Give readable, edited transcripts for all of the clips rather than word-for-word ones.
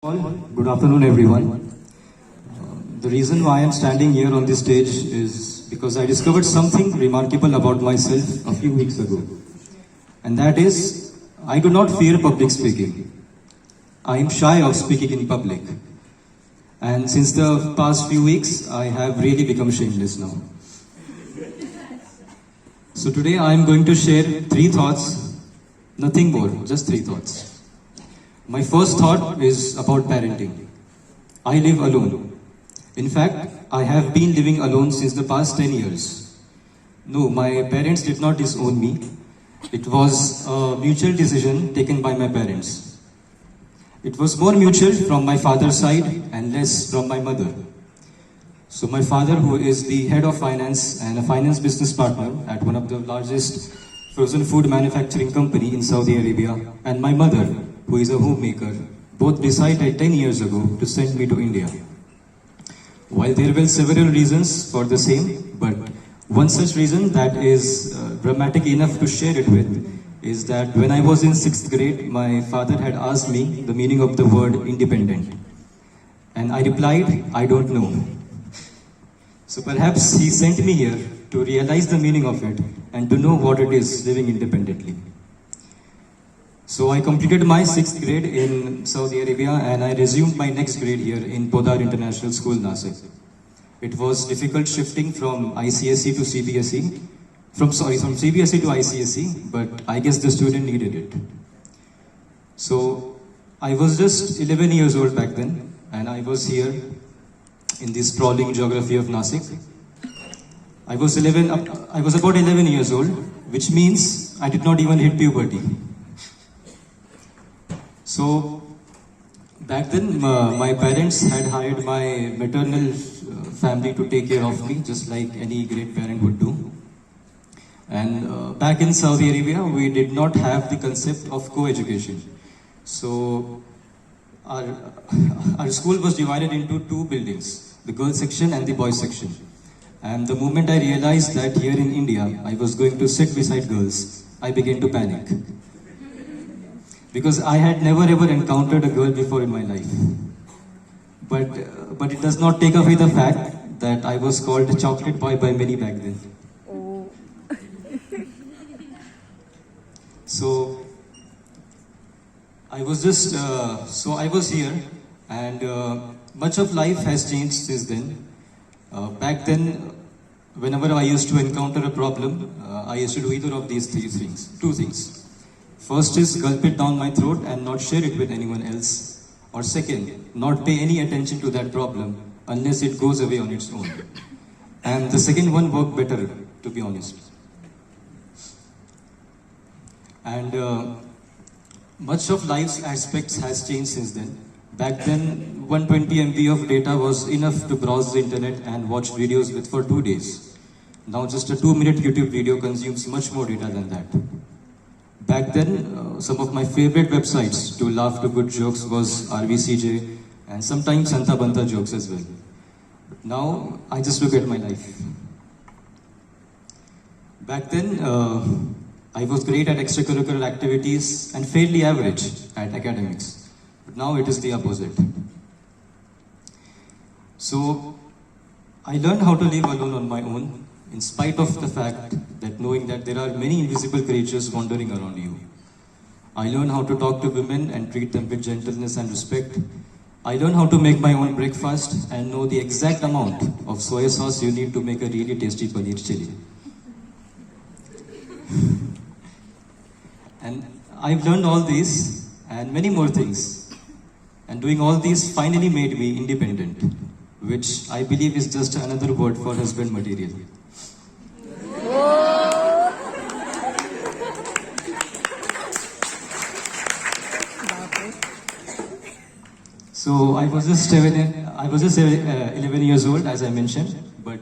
All, good afternoon, everyone. The reason why I'm standing here on this stage is because I discovered something remarkable about myself a few weeks ago. And that is, I do not fear public speaking. I am shy of speaking in public. And since the past few weeks, I have really become shameless now. So today I am going to share 3 thoughts, nothing more, just 3 thoughts. My first thought is about parenting. I live alone. In fact, I have been living alone since the past 10 years. No, my parents did not disown me. It was a mutual decision taken by my parents. It was more mutual from my father's side and less from my mother. So my father, who is the head of finance and a finance business partner at one of the largest frozen food manufacturing company in Saudi Arabia, and my mother, who is a homemaker, both decided 10 years ago to send me to India. While there were several reasons for the same, but one such reason that is dramatic enough to share it with is that when I was in 6th grade, my father had asked me the meaning of the word independent. And I replied, I don't know. So perhaps he sent me here to realize the meaning of it and to know what it is living independently. So I completed my 6th grade in Saudi Arabia and I resumed my next grade here in Podar International School, Nasik. It was difficult shifting from ICSE to CBSE, from CBSE to ICSE, but I guess the student needed it. So I was just 11 years old back then and I was here in the sprawling geography of Nasik. I was about 11 years old, which means I did not even hit puberty. So back then, my parents had hired my maternal family to take care of me, just like any great parent would do. And back in Saudi Arabia, we did not have the concept of co-education. So our school was divided into 2 buildings, the girls section and the boys section. And the moment I realized that here in India, I was going to sit beside girls, I began to panic. Because I had never ever encountered a girl before in my life. But it does not take away the fact that I was called a chocolate boy by many back then. Oh. So I was here and much of life has changed since then. Back then, whenever I used to encounter a problem, I used to do either of these 2 things. First is gulp it down my throat and not share it with anyone else. Or second, not pay any attention to that problem unless it goes away on its own. And the second one worked better, to be honest. And much of life's aspects has changed since then. Back then, 120 MB of data was enough to browse the internet and watch videos with for 2 days. Now just a 2-minute YouTube video consumes much more data than that. Back then, some of my favorite websites to laugh to good jokes was RVCJ and sometimes Santa Banta jokes as well. But now, I just look at my life. Back then, I was great at extracurricular activities and fairly average at academics. But now it is the opposite. So, I learned how to live alone on my own, in spite of the fact that knowing that there are many invisible creatures wandering around you. I learned how to talk to women and treat them with gentleness and respect. I learned how to make my own breakfast and know the exact amount of soy sauce you need to make a really tasty paneer chili. And I've learned all these and many more things. And doing all these finally made me independent, which I believe is just another word for husband material. So I was just 11 years old, as I mentioned, but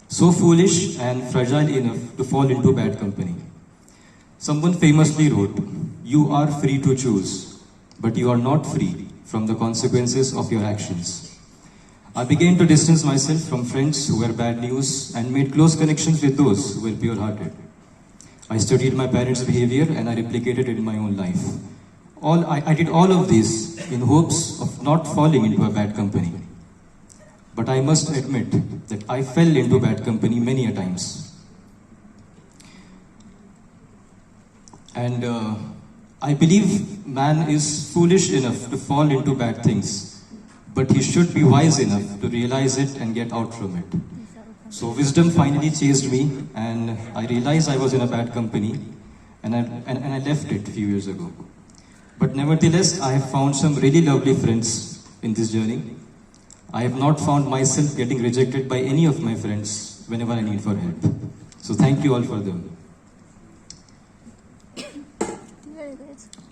so foolish and fragile enough to fall into bad company. Someone famously wrote, "You are free to choose, but you are not free from the consequences of your actions." I began to distance myself from friends who were bad news and made close connections with those who were pure-hearted. I studied my parents' behavior and I replicated it in my own life. I did all of this in hopes of not falling into a bad company. But I must admit that I fell into bad company many a times. And I believe man is foolish enough to fall into bad things, but he should be wise enough to realize it and get out from it. So wisdom finally chased me, and I realized I was in a bad company, and I left it a few years ago. But nevertheless, I have found some really lovely friends in this journey. I have not found myself getting rejected by any of my friends whenever I need for help. So thank you all for them.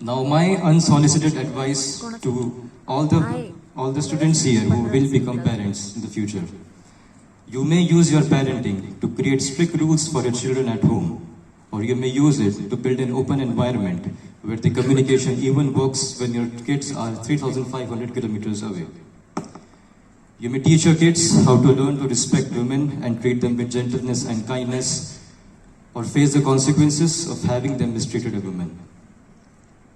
Now my unsolicited advice to all the students here who will become parents in the future. You may use your parenting to create strict rules for your children at home, or you may use it to build an open environment where the communication even works when your kids are 3,500 kilometers away. You may teach your kids how to learn to respect women and treat them with gentleness and kindness, or face the consequences of having them mistreated a woman.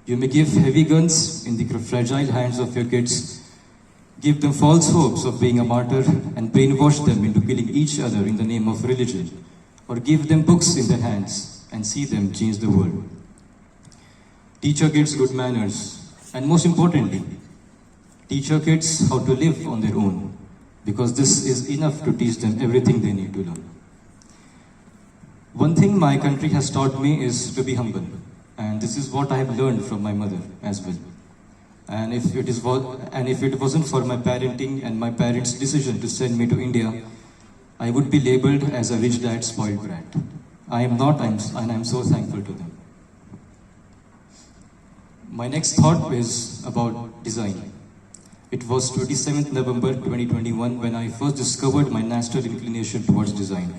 You may give heavy guns in the fragile hands of your kids, give them false hopes of being a martyr, and brainwash them into killing each other in the name of religion, or give them books in their hands and see them change the world. Teach your kids good manners, and most importantly, teach your kids how to live on their own, because this is enough to teach them everything they need to learn. One thing my country has taught me is to be humble, and this is what I have learned from my mother as well. And if it wasn't for my parenting and my parents' decision to send me to India, I would be labeled as a rich dad spoiled brat. I am not, and I'm so thankful to them. My next thought is about design. It was 27th November 2021 when I first discovered my natural inclination towards design.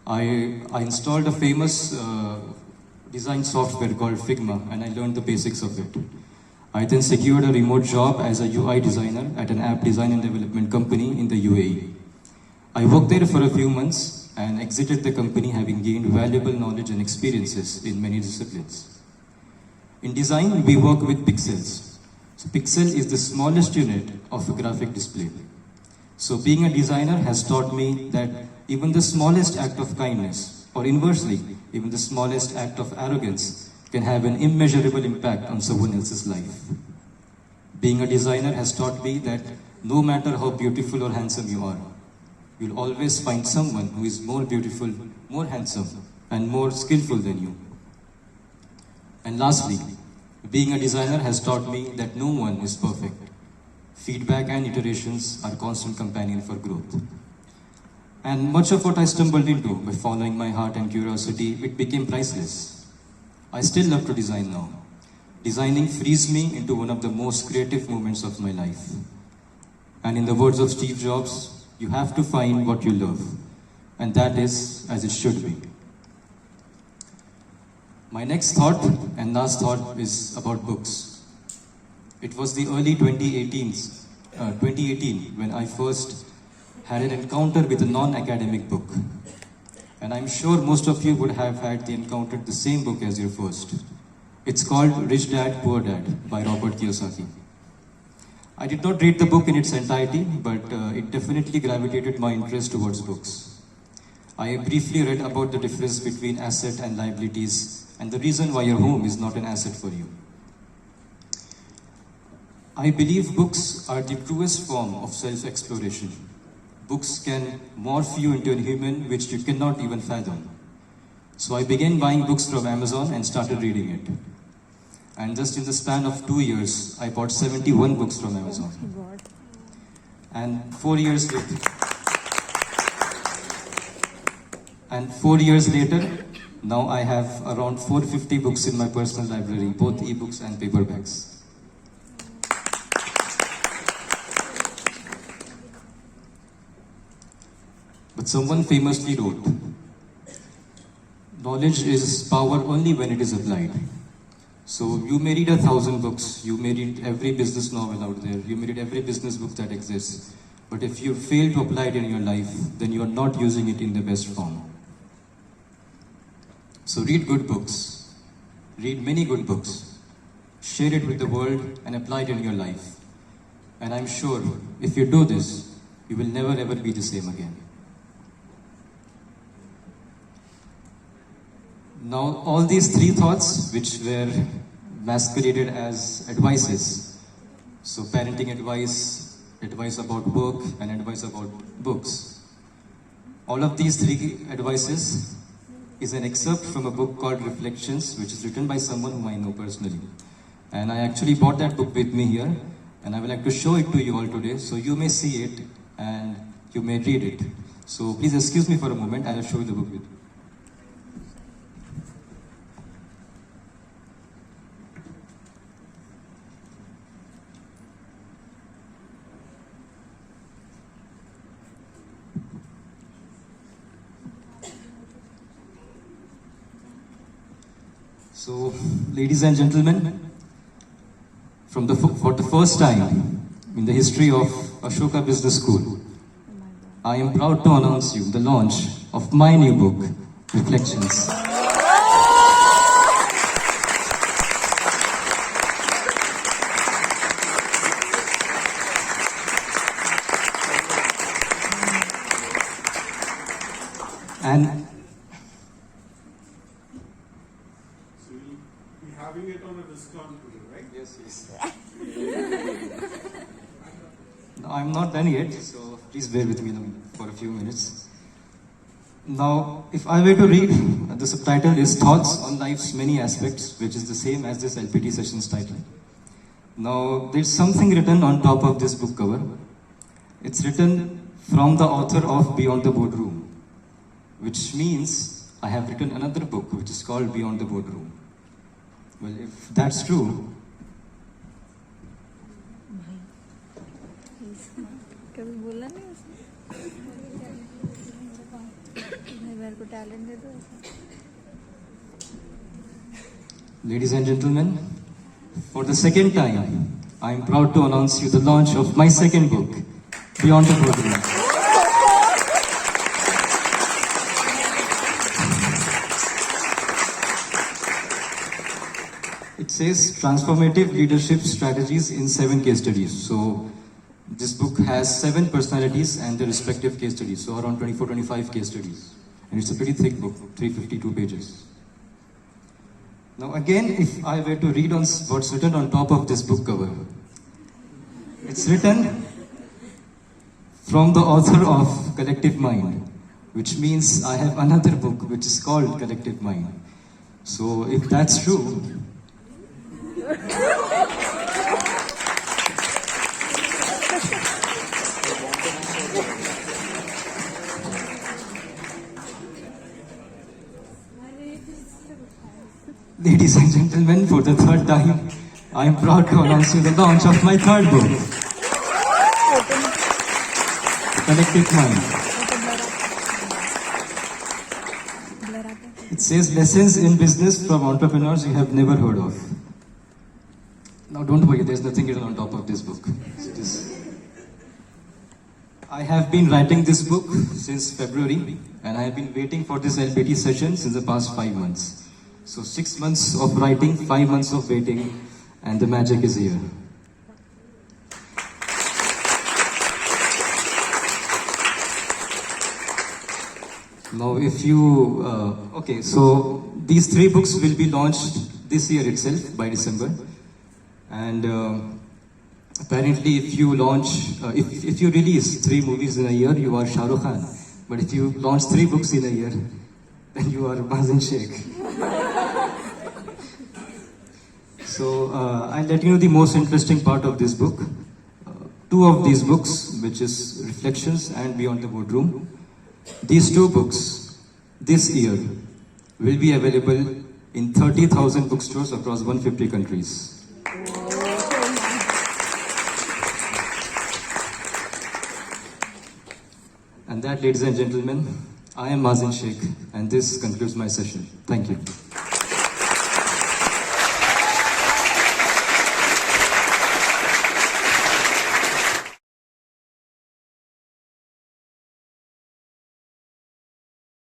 I installed a famous design software called Figma, and I learned the basics of it. I then secured a remote job as a UI designer at an app design and development company in the UAE. I worked there for a few months and exited the company having gained valuable knowledge and experiences in many disciplines. In design, we work with pixels. So pixel is the smallest unit of a graphic display. So being a designer has taught me that even the smallest act of kindness, or inversely, even the smallest act of arrogance, can have an immeasurable impact on someone else's life. Being a designer has taught me that no matter how beautiful or handsome you are, you'll always find someone who is more beautiful, more handsome, and more skillful than you. And lastly, being a designer has taught me that no one is perfect. Feedback and iterations are constant companion for growth. And much of what I stumbled into by following my heart and curiosity, it became priceless. I still love to design now. Designing frees me into one of the most creative moments of my life. And in the words of Steve Jobs, you have to find what you love. And that is as it should be. My next thought and last thought is about books. It was the early 2018 when I first had an encounter with a non-academic book. And I'm sure most of you would have encountered the same book as your first. It's called Rich Dad, Poor Dad by Robert Kiyosaki. I did not read the book in its entirety, but it definitely gravitated my interest towards books. I briefly read about the difference between asset and liabilities and the reason why your home is not an asset for you. I believe books are the truest form of self-exploration. Books can morph you into a human which you cannot even fathom. So I began buying books from Amazon and started reading it. And just in the span of 2 years, I bought 71 books from Amazon. And 4 years later, now I have around 450 books in my personal library, both ebooks and paperbacks. But someone famously wrote, knowledge is power only when it is applied. So you may read 1,000 books, you may read every business novel out there, you may read every business book that exists, but if you fail to apply it in your life, then you are not using it in the best form. So read good books, read many good books, share it with the world, and apply it in your life. And I'm sure if you do this, you will never ever be the same again. Now, all these three thoughts, which were masqueraded as advices, so parenting advice, advice about work, and advice about books, all of these three advices is an excerpt from a book called Reflections, which is written by someone whom I know personally. And I actually brought that book with me here, and I would like to show it to you all today, so you may see it and you may read it. So please excuse me for a moment, I will show you the book with you. So, ladies and gentlemen, for the first time in the history of Ashoka Business School, I am proud to announce you the launch of my new book, Reflections. And having it on a discount today, right? yes. No, I'm not done yet, so please bear with me for a few minutes. Now, if I were to read, the subtitle is Thoughts on Life's Many Aspects, which is the same as this LPT session's title. Now, there's something written on top of this book cover. It's written from the author of Beyond the Boardroom, which means I have written another book which is called Beyond the Boardroom. Well, if that's true, कभी बोला नहीं उसने मेरे को talent they दो. ladies and gentlemen, for the second time, I am proud to announce you the launch of my second book, Beyond the Boardroom. It says transformative leadership strategies in 7 case studies. So this book has 7 personalities and their respective case studies. So around 24-25 case studies. And it's a pretty thick book, 352 pages. Now again, if I were to read on what's written on top of this book cover, it's written from the author of Collective Mind, which means I have another book which is called Collective Mind. So if that's true, ladies and gentlemen, for the third time, I am proud to announce you the launch of my third book, Collective Mind. It says lessons in business from entrepreneurs you have never heard of. Now don't worry, there's nothing written on top of this book. I have been writing this book since February, and I have been waiting for this LPT session since the past 5 months. So 6 months of writing, 5 months of waiting, and the magic is here. Now if you, okay, so these 3 books will be launched this year itself by December. And apparently if you launch, if you release 3 movies in a year, you are Shah Rukh Khan. But if you launch 3 books in a year, then you are Mazin Shaikh. So I'll let you know the most interesting part of this book. 2 of these books, which is Reflections and Beyond the Boardroom, these 2 books this year will be available in 30,000 bookstores across 150 countries. And that, ladies and gentlemen, I am Mazin Shaikh, and this concludes my session. Thank you.